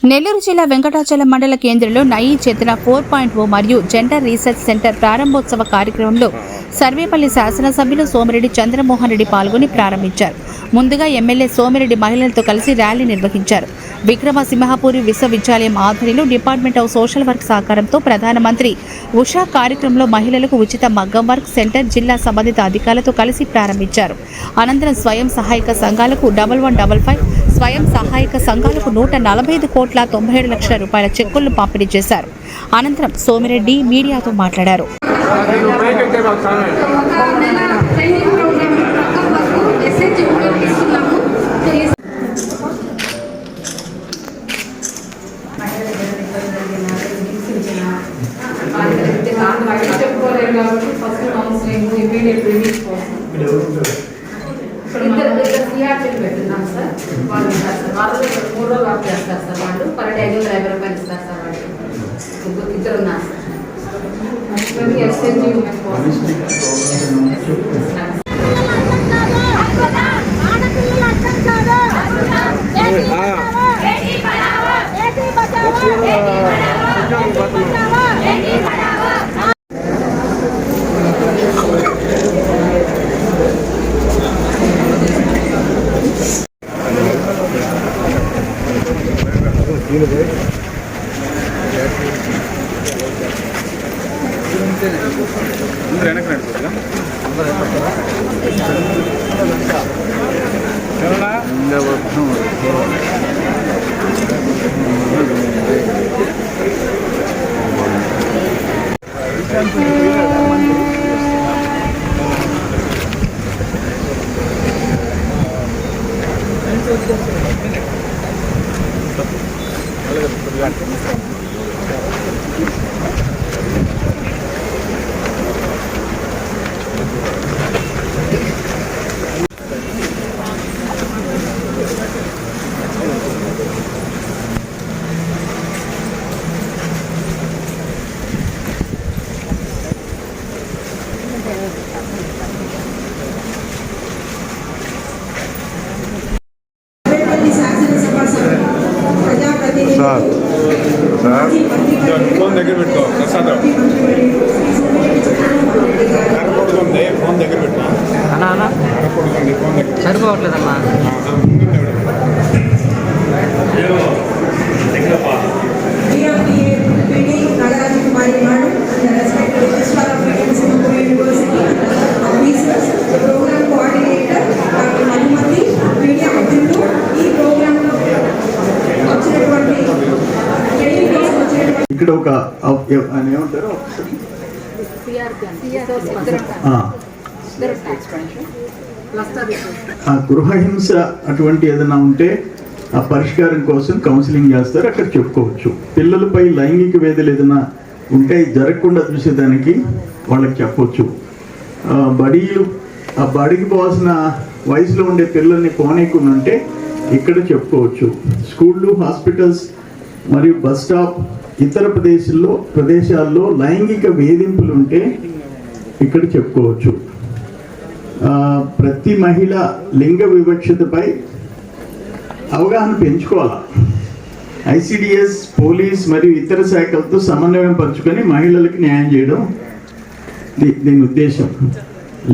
నెల్లూరు జిల్లా వెంకటాచలం మండల కేంద్రంలో నయీ చేతన 4.0 మరియు జెండర్ రీసెర్చ్ సెంటర్ ప్రారంభోత్సవ కార్యక్రమంలో సర్వేపల్లి శాసనసభ్యులు సోమిరెడ్డి చంద్రమోహన్ రెడ్డి పాల్గొని ప్రారంభించారు. ముందుగా ఎమ్మెల్యే సోమిరెడ్డి మహిళలతో కలిసి ర్యాలీ నిర్వహించారు. విక్రమసింహపురి విశ్వవిద్యాలయం ఆధ్వర్యంలో డిపార్ట్మెంట్ ఆఫ్ సోషల్ వర్క్ సహకారంతో ప్రధానమంత్రి ఉషా కార్యక్రమంలో మహిళలకు ఉచిత మగ్గం వర్క్ సెంటర్ జిల్లా సంబంధిత అధికారులతో కలిసి ప్రారంభించారు. అనంతరం స్వయం సహాయక సంఘాలకు 1155 స్వయం సహాయక సంఘాలకు 145,97 లక్షల రూపాయల చెక్కులను పంపిణీ చేశారు. అనంతరం సోమిరెడ్డి మీడియాతో మాట్లాడారు. పెట్టున్నాం సార్. వాళ్ళు ఉంటారు సార్, వాళ్ళు 3 రోజులు వర్క్ చేస్తారు సార్. వాళ్ళు పర్ డే 550 రూపాయలు ఇస్తారు సార్. వాళ్ళు ఇద్దరు ఉన్నారు సార్. ఫోన్ దగ్గర పెట్టుకో ప్రసాదం కరపడుతుంది. ఫోన్ దగ్గర పెట్టుకో అన్నా. కరపడుతుంది ఫోన్ దగ్గర సరిపోవట్లేదమ్మా. ఇక్కడ ఒక ఏమంటారు గృహహింస అటువంటి ఏదైనా ఉంటే ఆ పరిష్కారం కోసం కౌన్సిలింగ్ చేస్తారు, అక్కడ చెప్పుకోవచ్చు. పిల్లలపై లైంగిక వేధులు ఏదైనా ఉంటే జరగకుండా చూసేదానికి వాళ్ళకి చెప్పవచ్చు. బడీలు ఆ బడికి పోవాల్సిన వయసులో ఉండే పిల్లల్ని పోనీయకుండా ఉంటే ఇక్కడ చెప్పుకోవచ్చు. స్కూళ్ళు, హాస్పిటల్స్ మరియు బస్ స్టాప్ ఇతర ప్రదేశాల్లో లైంగిక వేధింపులు ఉంటే ఇక్కడ చెప్పుకోవచ్చు. ప్రతి మహిళ లింగ వివక్షతపై అవగాహన పెంచుకోవాలి. ఐసిడిఎస్, పోలీస్ మరియు ఇతర శాఖలతో సమన్వయం పరుచుకొని మహిళలకు న్యాయం చేయడం దీని ఉద్దేశం.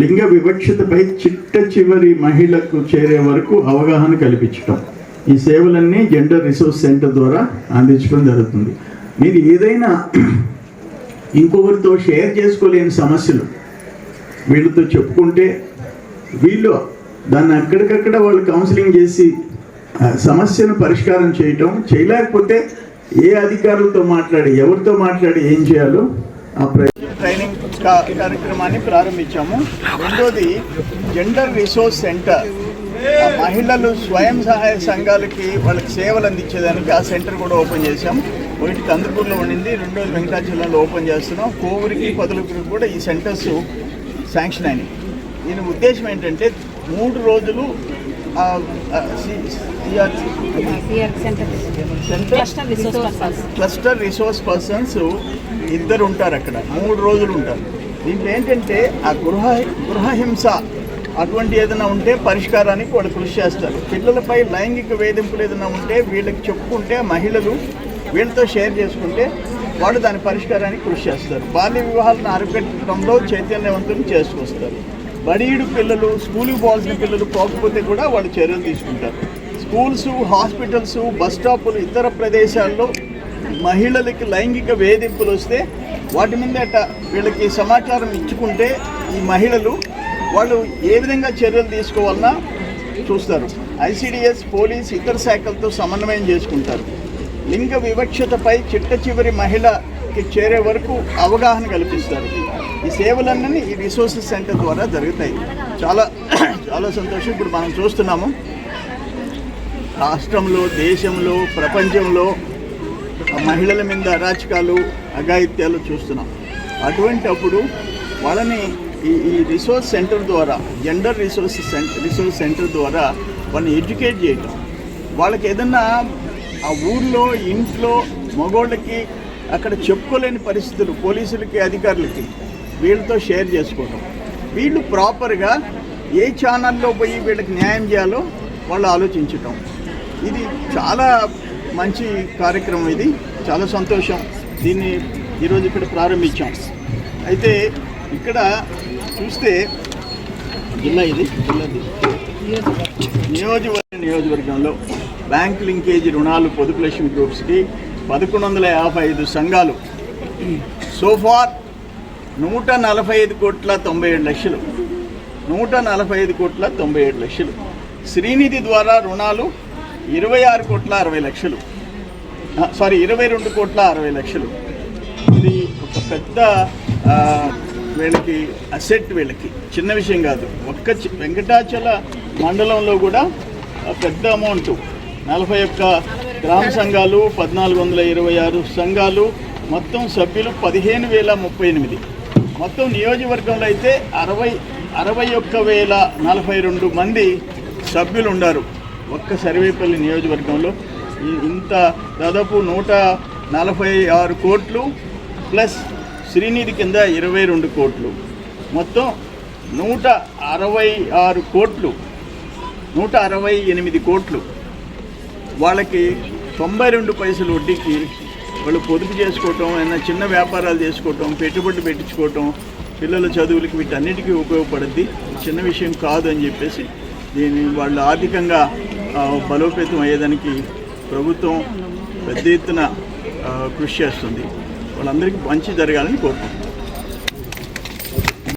లింగ వివక్షతపై చిట్ట చివరి మహిళకు చేరే వరకు అవగాహన కల్పించడం. ఈ సేవలన్నీ జెండర్ రిసోర్స్ సెంటర్ ద్వారా అందించడం జరుగుతుంది. మీరు ఏదైనా ఇంకొకరితో షేర్ చేసుకోలేని సమస్యలు వీళ్ళతో చెప్పుకుంటే వీళ్ళు దాన్ని అక్కడికక్కడ వాళ్ళు కౌన్సిలింగ్ చేసి సమస్యను పరిష్కారం చేయలేకపోతే ఏ అధికారులతో మాట్లాడి ఎవరితో మాట్లాడి ఏం చేయాలో ఆ ట్రైనింగ్ కార్యక్రమాన్ని ప్రారంభించాము. రెండోది జెండర్ రిసోర్స్ సెంటర్. మహిళలు స్వయం సహాయ సంఘాలకి వాళ్ళకి సేవలు అందించేదానికి ఆ సెంటర్ కూడా ఓపెన్ చేశాం. ఒకటి కందుకూరులో ఉండింది, రెండోది వెంకటాచలంలో ఓపెన్ చేస్తున్నాం. కోవూరికి, పొదలకూరికి కూడా ఈ సెంటర్స్ శాంక్షన్ అయినాయి. దీని ఉద్దేశం ఏంటంటే 3 రోజులు క్లస్టర్ రిసోర్స్ పర్సన్స్ ఇద్దరు ఉంటారు అక్కడ, 3 రోజులు ఉంటారు. దీంట్లో ఏంటంటే ఆ గృహహింస అటువంటి ఏదైనా ఉంటే పరిష్కారానికి వాళ్ళు కృషి చేస్తారు. పిల్లలపై లైంగిక వేధింపులు ఏదైనా ఉంటే వీళ్ళకి చెప్పుకుంటే మహిళలు వీళ్ళతో షేర్ చేసుకుంటే వాళ్ళు దాని పరిష్కారానికి కృషి చేస్తారు. బాల్య వివాహాలను అరికట్టడంలో చైతన్యవంతులు చేసుకొస్తారు. బడీడు పిల్లలు, స్కూల్కి పోవాల్సిన పిల్లలు పోకపోతే కూడా వాళ్ళు చర్యలు తీసుకుంటారు. స్కూల్స్, హాస్పిటల్స్, బస్ స్టాపులు, ఇతర ప్రదేశాల్లో మహిళలకి లైంగిక వేధింపులు వస్తే వాటి మీద వీళ్ళకి సమాచారం ఇచ్చుకుంటే ఈ మహిళలు వాళ్ళు ఏ విధంగా చర్యలు తీసుకోవాలన్నా చూస్తారు. ఐసిడిఎస్, పోలీస్, ఇతర శాఖలతో సమన్వయం చేసుకుంటారు. లింగ వివక్షతపై చిట్ట చివరి మహిళకి చేరే వరకు అవగాహన కల్పిస్తారు. ఈ సేవలన్నీ ఈ రిసోర్సెస్ సెంటర్ ద్వారా జరుగుతాయి. చాలా చాలా సంతోషం. ఇప్పుడు మనం చూస్తున్నాము రాష్ట్రంలో, దేశంలో, ప్రపంచంలో మహిళల మీద అరాచకాలు, అఘాయిత్యాలు చూస్తున్నాం. అటువంటి అప్పుడు వాళ్ళని ఈ రిసోర్స్ సెంటర్ ద్వారా, జెండర్ రిసోర్స్ సెంటర్ ద్వారా వాళ్ళని ఎడ్యుకేట్ చేయటం, వాళ్ళకి ఏదన్నా ఆ ఊర్లో, ఇంట్లో మగోళ్ళకి అక్కడ చెప్పుకోలేని పరిస్థితులు పోలీసులకి, అధికారులకి వీళ్ళతో షేర్ చేసుకోవటం, వీళ్ళు ప్రాపర్గా ఏ ఛానల్లో పోయి వీళ్ళకి న్యాయం చేయాలో వాళ్ళు ఆలోచించటం. ఇది చాలా మంచి కార్యక్రమం. ఇది చాలా సంతోషం. దీన్ని ఈరోజు ఇక్కడ ప్రారంభించాం. అయితే ఇక్కడ చూస్తే నియోజకవర్గంలో బ్యాంక్ లింకేజీ రుణాలు పొదుపు లక్ష్మి గ్రూప్స్కి 1155 సంఘాలు సోఫార్ 145,97,00,000 145,97,00,000. శ్రీనిధి ద్వారా రుణాలు 26,60,00,000, 22,60,00,000. ఇది ఒక పెద్ద వీళ్ళకి అసెట్, వీళ్ళకి చిన్న విషయం కాదు. ఒక్క వెంకటాచల మండలంలో కూడా పెద్ద అమౌంట్. 41 గ్రామ సంఘాలు, 1426 సంఘాలు, మొత్తం సభ్యులు 15,038. మొత్తం నియోజకవర్గంలో అయితే 61,042 మంది సభ్యులు ఉన్నారు. ఒక్క సర్వేపల్లి నియోజకవర్గంలో ఇంత దాదాపు 146 కోట్లు ప్లస్ శ్రీనిధి కింద 22 కోట్లు, మొత్తం 166 కోట్లు, 168 కోట్లు. వాళ్ళకి 92 పైసలు వడ్డీకి వాళ్ళు పొదుపు చేసుకోవటం, ఏమైనా చిన్న వ్యాపారాలు చేసుకోవటం, పెట్టుబడి పెట్టించుకోవటం, పిల్లల చదువులకి వీటన్నిటికీ ఉపయోగపడుద్ది. చిన్న విషయం కాదు అని చెప్పేసి దీన్ని వాళ్ళు ఆర్థికంగా బలోపేతం అయ్యేదానికి ప్రభుత్వం పెద్ద ఎత్తున కృషి చేస్తుంది. వాళ్ళందరికీ మంచి జరగాలని కోరుకుంటున్నాను.